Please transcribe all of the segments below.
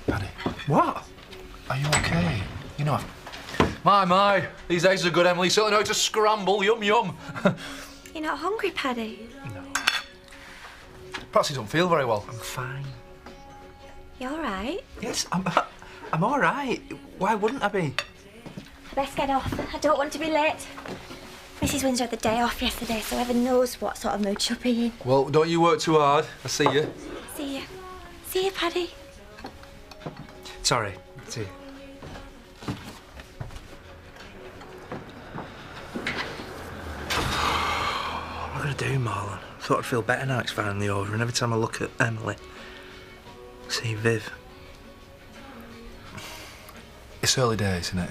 Paddy. What? Are you okay? You know, My, these eggs are good, Emily. You certainly know how to scramble. Yum, yum. You're not hungry, Paddy? No. Perhaps you don't feel very well. I'm fine. You all right? Yes, I'm all right. Why wouldn't I be? I best get off. I don't want to be late. Mrs. Windsor had the day off yesterday, so heaven knows what sort of mood she'll be in. Well, don't you work too hard. I'll see you. See you. See you, Paddy. Sorry. See you. What am I going to do, Marlon? I thought I'd feel better now it's finally over, and every time I look at Emily, I see Viv. It's early days, isn't it?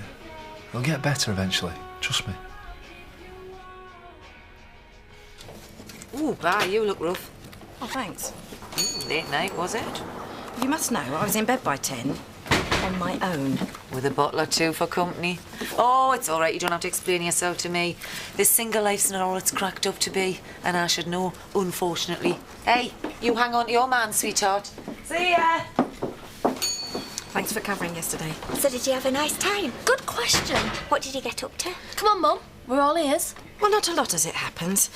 It'll get better eventually. Trust me. Ooh, Bar, you look rough. Oh, thanks. Late night, was it? You must know, I was in bed by 10, on my own. With a bottle or two for company. Oh, it's all right, you don't have to explain yourself to me. This single life's not all it's cracked up to be, and I should know, unfortunately. Hey, you hang on to your man, sweetheart. See ya! Thanks for covering yesterday. So did you have a nice time? Good question. What did you get up to? Come on, Mum. We're all ears. Well, not a lot as it happens.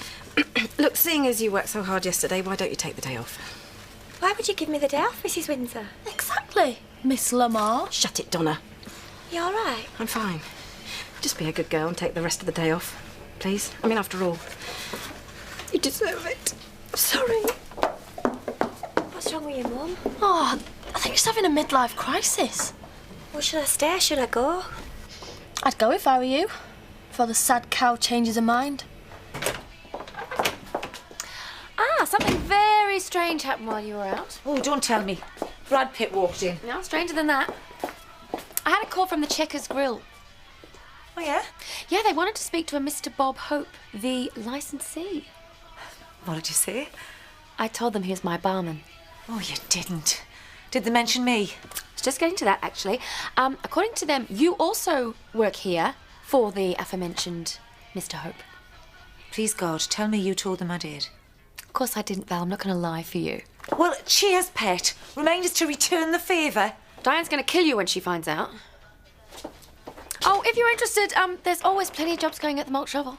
Look, seeing as you worked so hard yesterday, why don't you take the day off? Why would you give me the day off, Mrs. Windsor? Exactly, Miss Lamar. Shut it, Donna. You all right? I'm fine. Just be a good girl and take the rest of the day off, please. I mean, after all, you deserve it. Sorry. What's wrong with your mum? Oh, I think she's having a midlife crisis. Well, should I stay? Should I go? I'd go if I were you, before the sad cow changes her mind. Ah, something very strange happened while you were out. Oh, don't tell me. Brad Pitt walked in. No, stranger than that. I had a call from the Checkers Grill. Oh, yeah? Yeah, they wanted to speak to a Mr. Bob Hope, the licensee. What did you say? I told them he was my barman. Oh, you didn't. Did they mention me? I was just getting to that, actually. According to them, you also work here for the aforementioned Mr. Hope. Please, God, tell me you told them I did. Of course I didn't, Val. I'm not going to lie for you. Well, cheers, pet. Remind us to return the favour. Diane's going to kill you when she finds out. Oh, if you're interested, there's always plenty of jobs going at the Malt Shovel.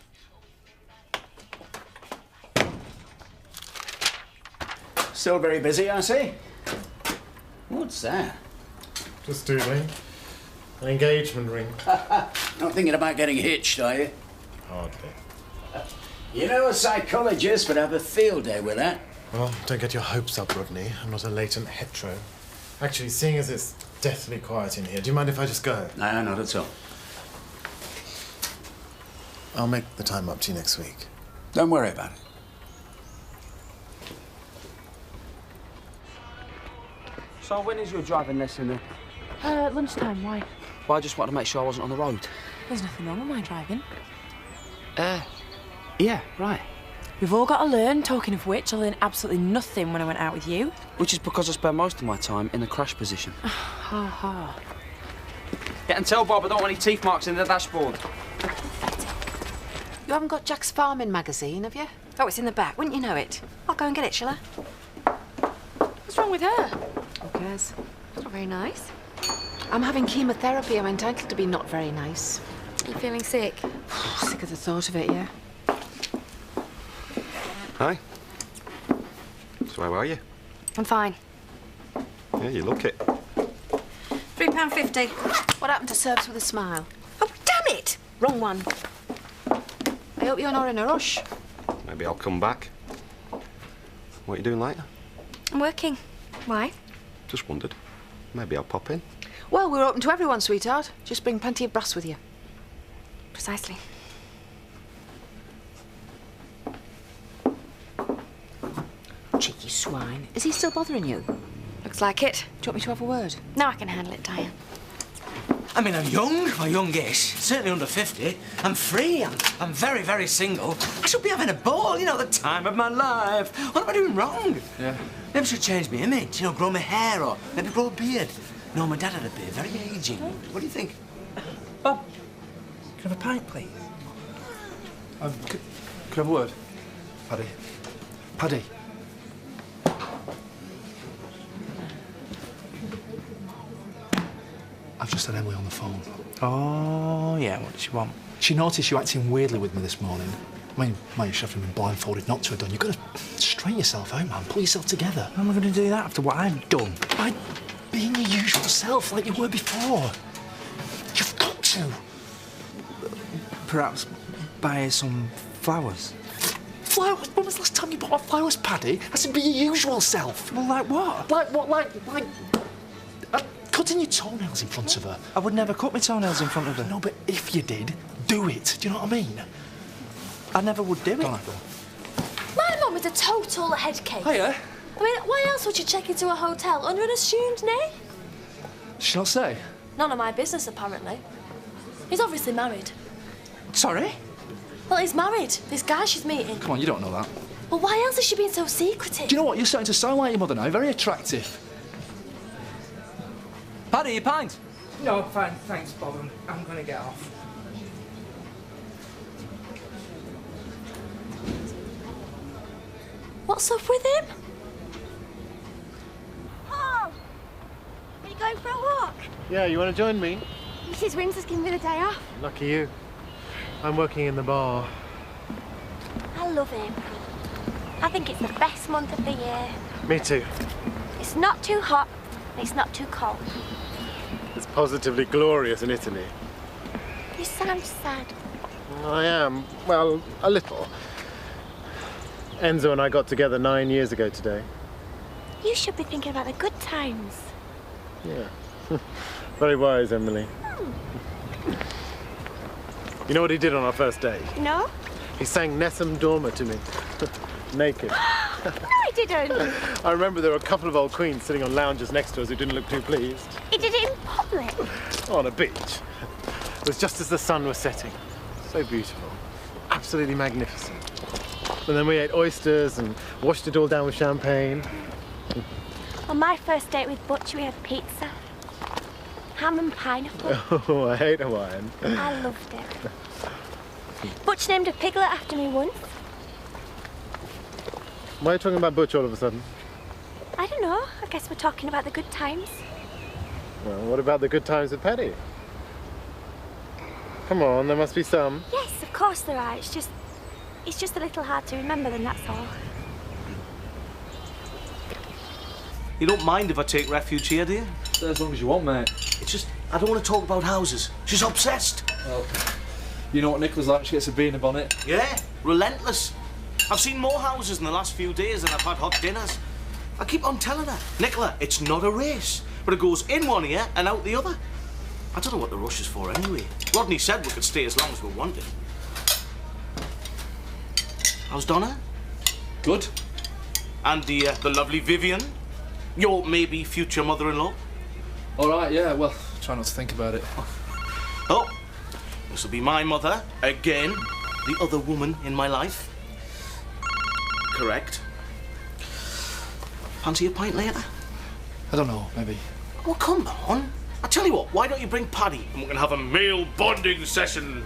Still very busy, I see. What's that? Just doodling. An engagement ring. Not thinking about getting hitched, are you? Hardly. You know, a psychologist would have a field day with that. Well, don't get your hopes up, Rodney. I'm not a latent hetero. Actually, seeing as it's deathly quiet in here, do you mind if I just go? No, not at all. I'll make the time up to you next week. Don't worry about it. So when is your driving lesson then? Lunchtime, why? Well, I just wanted to make sure I wasn't on the road. There's nothing wrong with my driving. Yeah, right. We've all got to learn, talking of which, I learned absolutely nothing when I went out with you. Which is because I spend most of my time in the crash position. Ha ha. Yeah, and tell Bob I don't want any teeth marks in the dashboard. You haven't got Jack's Farming magazine, have you? Oh, it's in the back. Wouldn't you know it? I'll go and get it, shall I? What's wrong with her? Who cares? It's not very nice. I'm having chemotherapy. I'm entitled to be not very nice. Are you feeling sick? Sick of the thought of it, yeah. Hi. So how are you? I'm fine. Yeah, you look it. £3.50. What happened to serves with a smile? Oh, damn it! Wrong one. I hope you're not in a rush. Maybe I'll come back. What are you doing later? I'm working. Why? Just wondered. Maybe I'll pop in. Well, we're open to everyone, sweetheart. Just bring plenty of brass with you. Precisely. Cheeky swine. Is he still bothering you? Looks like it. Do you want me to have a word? No, I can handle it, Diane. I mean, I'm youngish, certainly under 50. I'm free, I'm very, very single. I should be having a ball, you know, the time of my life. What am I doing wrong? Yeah. Maybe I should change my image, you know, grow my hair or maybe grow a beard. No, my dad had a beard, very ageing. What do you think? Bob, can I have a pint, please? Could I have a word? Paddy. Paddy. I've just had Emily on the phone. Oh, yeah, what does she want? She noticed you acting weirdly with me this morning. I mean, you should have been blindfolded not to have done. You've got to straighten yourself out, man. Pull yourself together. How am I going to do that after what I've done? By being your usual self like you were before. You've got to. Perhaps buy her some flowers. Flowers? When was the last time you bought her flowers, Paddy? That's to be your usual self. Well, like what? Like what? Like cutting your toenails in front of her. I would never cut my toenails in front of her. No, but if you did, do it. Do you know what I mean? I never would do it. Go on. My mum is a total head case. Hiya. I mean, why else would you check into a hotel under an assumed name? Did she not say? None of my business, apparently. He's obviously married. Sorry? Well, he's married. This guy she's meeting. Come on, you don't know that. Well, why else has she been so secretive? Do you know what? You're starting to sound like your mother now. Very attractive. Paddy, your pint? No, fine, thanks, Bob. I'm going to get off. What's up with him? Oh, are you going for a walk? Yeah, you want to join me? Mrs. Windsor's giving me the day off. Lucky you. I'm working in the bar. I love him. I think it's the best month of the year. Me too. It's not too hot, and it's not too cold. It's positively glorious in Italy. You sound sad. I am. Well, a little. Enzo and I got together 9 years ago today. You should be thinking about the good times. Yeah. Very wise, Emily. You know what he did on our first date? No? He sang Nessun Dorma to me. Naked. No, I didn't. I remember there were a couple of old queens sitting on lounges next to us who didn't look too pleased. He did it in public. On a beach. It was just as the sun was setting. So beautiful. Absolutely magnificent. And then we ate oysters and washed it all down with champagne. On my first date with Butch, we had pizza. Ham and pineapple. Oh, I hate Hawaiian. I loved it. Butch named a piglet after me once. Why are you talking about Butch all of a sudden? I don't know. I guess we're talking about the good times. Well, what about the good times with Paddy? Come on, there must be some. Yes, of course there are. It's just a little hard to remember them, that's all. You don't mind if I take refuge here, do you? Stay as long as you want, mate. It's just, I don't want to talk about houses. She's obsessed. Well, you know what Nicola's like, she gets a bee in a bonnet. Yeah, relentless. I've seen more houses in the last few days than I've had hot dinners. I keep on telling her, Nicola, it's not a race, but it goes in one ear and out the other. I don't know what the rush is for anyway. Rodney said we could stay as long as we wanted. How's Donna? Good. And the lovely Vivian? Your maybe future mother-in-law? All right, yeah, well, try not to think about it. Oh, this will be my mother, again, the other woman in my life. Correct. Fancy a pint later? I don't know, maybe. Well, come on. I tell you what, why don't you bring Paddy and we can have a male bonding session?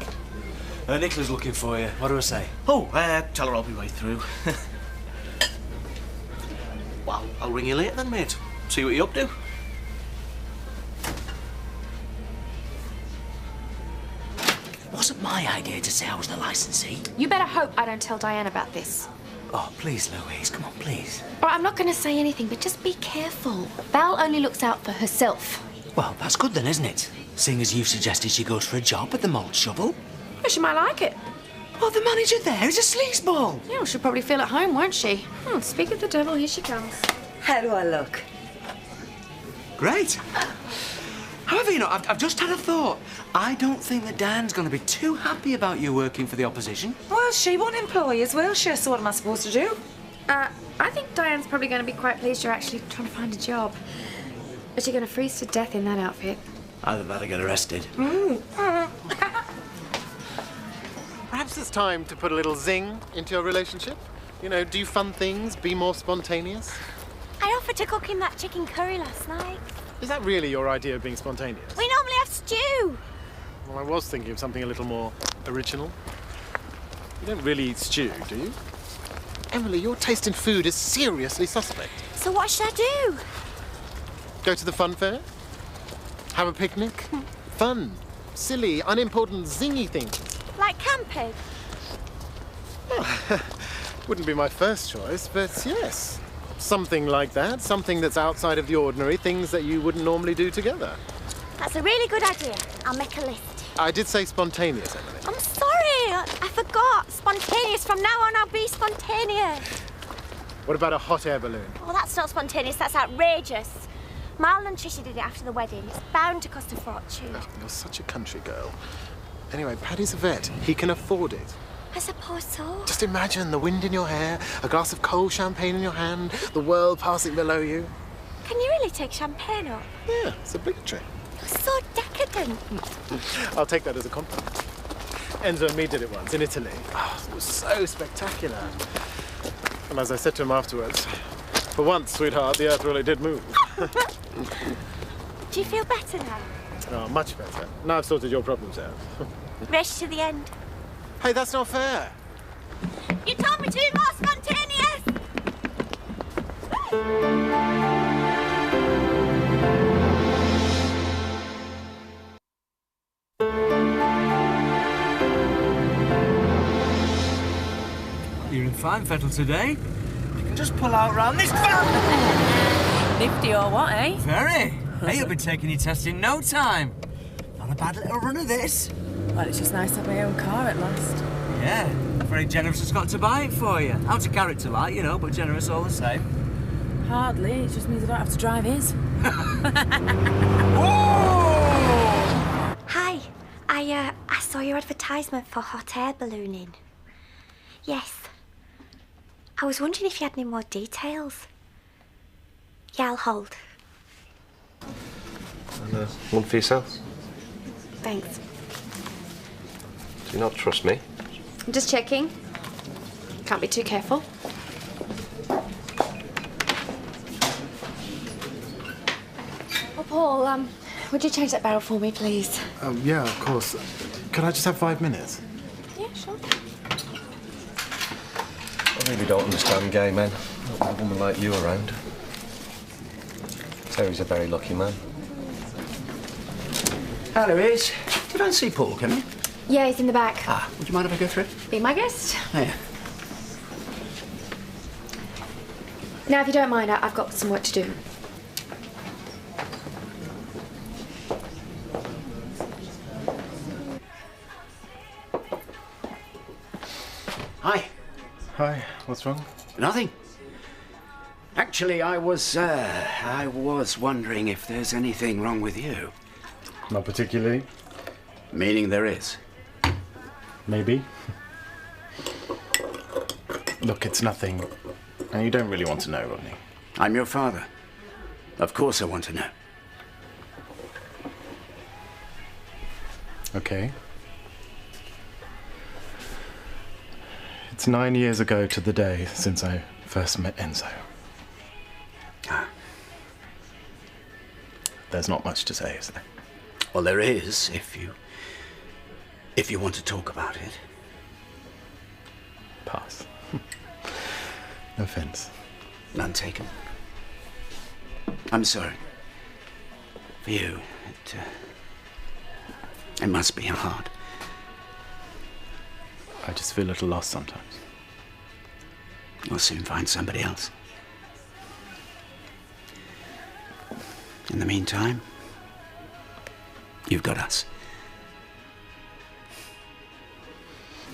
Nicola's looking for you. What do I say? Oh, tell her I'll be right through. Well, I'll ring you later then, mate. See what you're up to. It wasn't my idea to say I was the licensee. You better hope I don't tell Diane about this. Oh, please, Louise, come on, please. All right, I'm not going to say anything, but just be careful. Val only looks out for herself. Well, that's good then, isn't it? Seeing as you've suggested she goes for a job at the malt shovel. Well, she might like it. Oh, the manager there is a sleazeball. Yeah, well, she'll probably feel at home, won't she? Speak of the devil, here she comes. How do I look? Great. However, you know, I've just had a thought. I don't think that Diane's going to be too happy about you working for the opposition. Well, she won't employ as well, sure, so what am I supposed to do? I think Diane's probably going to be quite pleased you're actually trying to find a job. But you're going to freeze to death in that outfit. Either that or get arrested. Perhaps it's time to put a little zing into your relationship. You know, do fun things, be more spontaneous. I offered to cook him that chicken curry last night. Is that really your idea of being spontaneous? We normally have stew. Well, I was thinking of something a little more original. You don't really eat stew, do you? Emily, your taste in food is seriously suspect. So what should I do? Go to the fun fair? Have a picnic. Fun, silly, unimportant, zingy things. Like camping? Wouldn't be my first choice, but yes. Something like that. Something that's outside of the ordinary, things that you wouldn't normally do together. That's a really good idea. I'll make a list. I did say spontaneous, Emily. I'm sorry, I forgot. Spontaneous. From now on, I'll be spontaneous. What about a hot air balloon? Oh, that's not spontaneous, that's outrageous. Marlon and Tricia did it after the wedding. It's bound to cost a fortune. Oh, you're such a country girl. Anyway, Paddy's a vet. He can afford it. I suppose so. Just imagine the wind in your hair, a glass of cold champagne in your hand, the world passing below you. Can you really take champagne up? Yeah, it's obligatory. You're so decadent. I'll take that as a compliment. Enzo and me did it once in Italy. Oh, it was so spectacular. And as I said to him afterwards, for once, sweetheart, the earth really did move. Do you feel better now? Oh, much better. Now I've sorted your problems out. Race to the end. Hey, that's not fair. You told me to be more spontaneous! You're in fine fettle today. You can just pull out round this van. Nifty or what, eh? Very. Hey, you'll be taking your test in no time. Not a bad little run of this. Well, it's just nice to have my own car at last. Yeah, very generous has got to buy it for you. Out of character like, you know, but generous all the same. Hardly. It just means I don't have to drive his. Hi. I saw your advertisement for hot air ballooning. Yes. I was wondering if you had any more details. Yeah, I'll hold. And one for yourself. Thanks. Do you not trust me? I'm just checking. Can't be too careful. Oh, Paul, would you change that barrel for me, please? Yeah, of course. Could I just have 5 minutes? Yeah, sure. I really don't understand gay men. Not with a woman like you around. Terry's a very lucky man. Hi, Louise. Did I see Paul come in? Yeah, he's in the back. Ah, would you mind if I go through? Be my guest. Oh, yeah. Now, if you don't mind, I've got some work to do. Hi. Hi, what's wrong? Nothing. Actually, I was wondering if there's anything wrong with you. Not particularly. Meaning there is. Maybe. Look, it's nothing. And you don't really want to know, Rodney. I'm your father. Of course I want to know. Okay. It's 9 years ago to the day since I first met Enzo. Ah. There's not much to say, is there? Well, there is, if you want to talk about it. Pass. No offense. None taken. I'm sorry. For you, it must be hard. I just feel a little lost sometimes. We'll soon find somebody else. In the meantime, you've got us.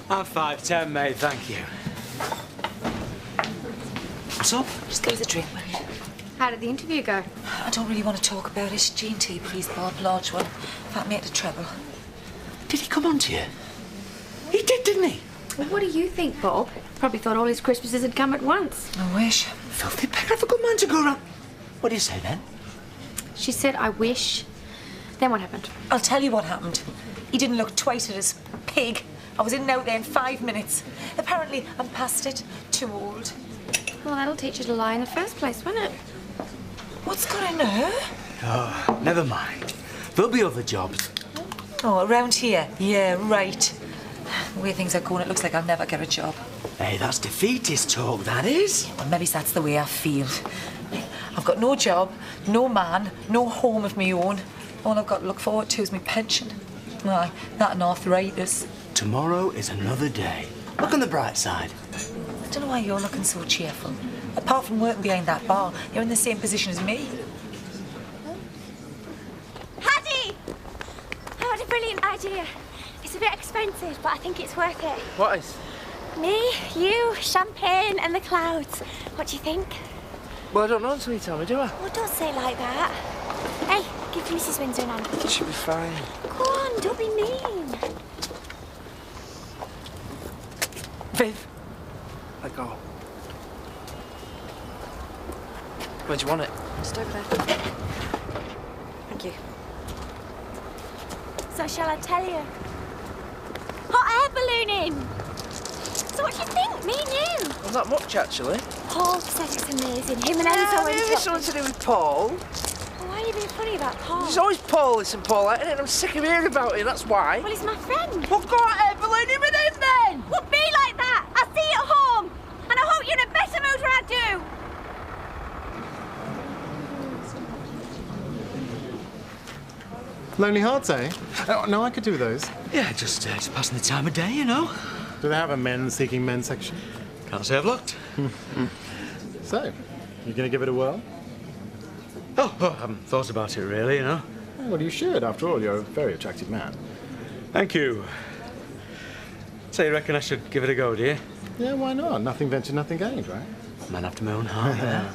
I'm 5'10", mate, thank you. What's up? Just give us a drink, will you? How did the interview go? I don't really want to talk about it. G&T, please, Bob. Large one. That made a treble. Did he come on to you? He did, didn't he? Well, what do you think, Bob? Probably thought all his Christmases had come at once. I wish. Filthy beggar of a good man to go around. What do you say then? She said, I wish. Then what happened? I'll tell you what happened. He didn't look twice at his pig. I was in and out there in 5 minutes. Apparently, I'm past it. Too old. Well, that'll teach you to lie in the first place, won't it? What's got in her? Oh, never mind. There'll be other jobs. Oh, around here? Yeah, right. The way things are going, it looks like I'll never get a job. Hey, that's defeatist talk, that is. Well, maybe that's the way I feel. I've got no job, no man, no home of my own. All I've got to look forward to is my pension. Why, that and arthritis. Tomorrow is another day. Look on the bright side. I don't know why you're looking so cheerful. Apart from working behind that bar, you're in the same position as me. Paddy! I had a brilliant idea. It's a bit expensive, but I think it's worth it. What is? Me, you, champagne and the clouds. What do you think? Well, I don't know until you tell me, do I? Oh, don't say it like that. Hey, give Mrs. Windsor an hand. It should be fine. Go on, don't be mean. Viv! Let go. Where do you want it? Just over there. Thank you. So shall I tell you? Hot air ballooning! So what do you think, me and you? Well, not much, actually. Paul said it's amazing. Him and Enzo Yeah, went maybe up. something to do with Paul. Well, why are you being funny about Paul? There's always Paul, this and Paul, isn't it? I'm sick of hearing about him, that's why. Well, he's my friend. Well, go hot air ballooning with him then! Well, be like that. I'll see you at home. And I hope you're in a better mood when I do. Lonely Hearts, eh? Oh, no, I could do those. Yeah, just passing the time of day, you know. Do they have a men seeking men section? Can't say I've looked. So, you gonna give it a whirl? Oh, I haven't thought about it really, you know. Well, you should. After all, you're a very attractive man. Thank you. So you reckon I should give it a go, do you? Yeah, why not? Nothing ventured, nothing gained, right? Man after my own heart, yeah.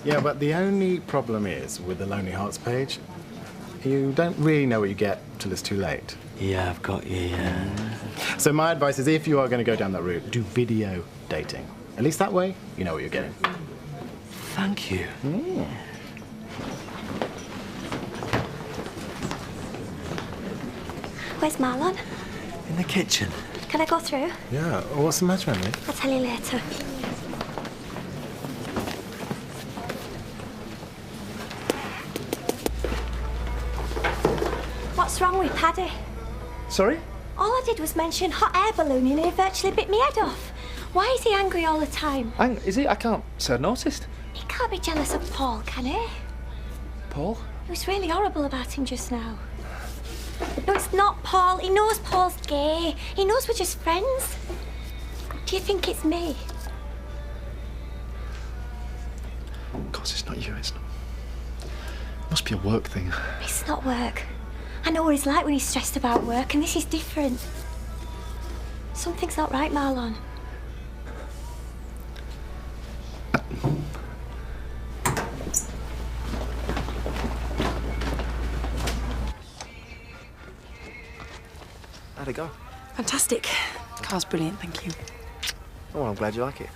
Yeah, but the only problem is, with the Lonely Hearts page, you don't really know what you get till it's too late. Yeah, I've got you, yeah. So my advice is, if you are going to go down that route, do video dating. At least that way, you know what you're getting. Thank you. Where's Marlon? In the kitchen. Can I go through? Yeah, what's the matter, Emily? I'll tell you later. What's wrong with Paddy? Sorry? All I did was mention hot air ballooning and he virtually bit me head off. Why is he angry all the time? Is he? I can't say I noticed. He can't be jealous of Paul, can he? Paul? He was really horrible about him just now. No, it's not Paul. He knows Paul's gay. He knows we're just friends. Do you think it's me? Of course, it's not you, it's not. It must be a work thing. It's not work. I know what he's like when he's stressed about work, and this is different. Something's not right, Marlon. How'd it go? Fantastic. Car's brilliant, thank you. Oh, well, I'm glad you like it.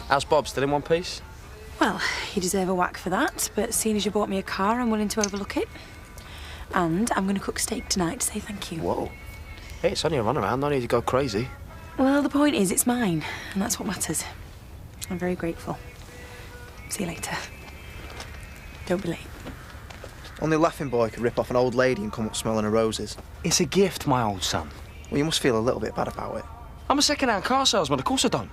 How's Bob? Still in one piece? Well, you deserve a whack for that, but seeing as you bought me a car, I'm willing to overlook it. And I'm going to cook steak tonight to say thank you. Whoa. Hey, it's only a runaround. No need to go crazy. Well, the point is, it's mine, and that's what matters. I'm very grateful. See you later. Don't be late. Only a laughing boy could rip off an old lady and come up smelling of roses. It's a gift, my old son. Well, you must feel a little bit bad about it. I'm a second-hand car salesman, of course I don't.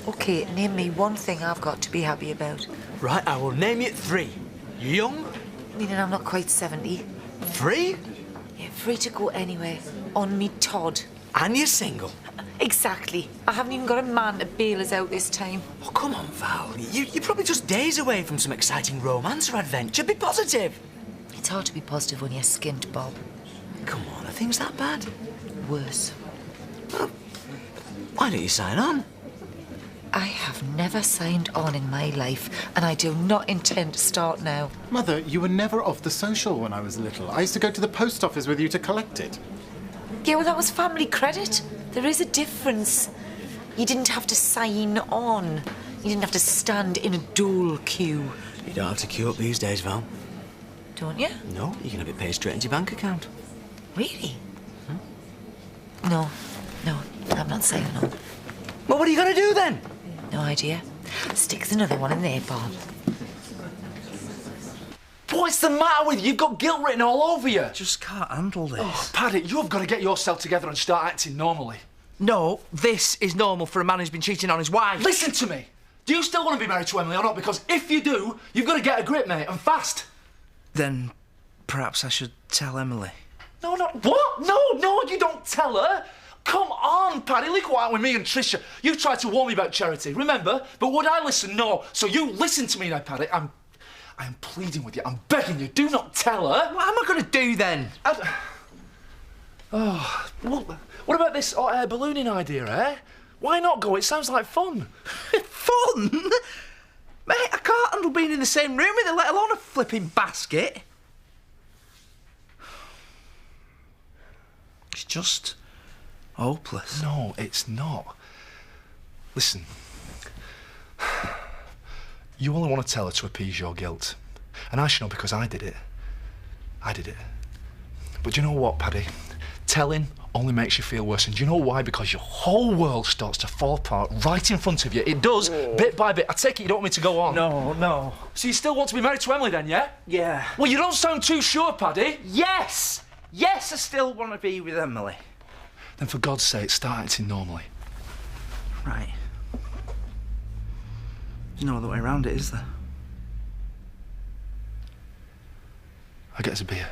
OK, name me one thing I've got to be happy about. Right, I will name you 3. Young. Meaning I'm not quite 70. Free. Yeah, free to go anywhere. On me Todd. And you're single. Exactly. I haven't even got a man to bail us out this time. Oh, come on, Val. You're probably just days away from some exciting romance or adventure. Be positive. It's hard to be positive when you're skint, Bob. Come on, are things that bad? Worse. Well, why don't you sign on? I have never signed on in my life, and I do not intend to start now. Mother, you were never off the social when I was little. I used to go to the post office with you to collect it. Yeah, well, that was family credit. There is a difference. You didn't have to sign on. You didn't have to stand in a dole queue. You don't have to queue up these days, Val. Don't you? No, you can have it paid straight into your bank account. Really? No, I'm not signing on. Well, what are you going to do then? No idea. Stick another one in there, Bob. What's the matter with you? You've got guilt written all over you. Just can't handle this. Oh, Paddy, you've got to get yourself together and start acting normally. No, this is normal for a man who's been cheating on his wife. Listen to me. Do you still want to be married to Emily or not? Because if you do, you've got to get a grip, mate, and fast. Then perhaps I should tell Emily. No, no, what? No, you don't tell her. Come on, Paddy, look what happened with me and Tricia. You tried to warn me about Charity, remember? But would I listen? No. So you listen to me now, Paddy. I am pleading with you. I'm begging you. Do not tell her. What am I going to do then? Oh, well, what about this hot air ballooning idea, eh? Why not go? It sounds like fun. Fun? Mate, I can't handle being in the same room with her, let alone a flipping basket. It's just hopeless. No, it's not. Listen. You only want to tell her to appease your guilt. And I should know because I did it. I did it. But do you know what, Paddy? Telling only makes you feel worse. And do you know why? Because your whole world starts to fall apart right in front of you. It does, bit by bit. I take it you don't want me to go on. No. So you still want to be married to Emily then, yeah? Yeah. Well, you don't sound too sure, Paddy. Yes, I still want to be with Emily. Then for God's sake, start acting normally. Right. There's no other way around it, is there? I get us a beer.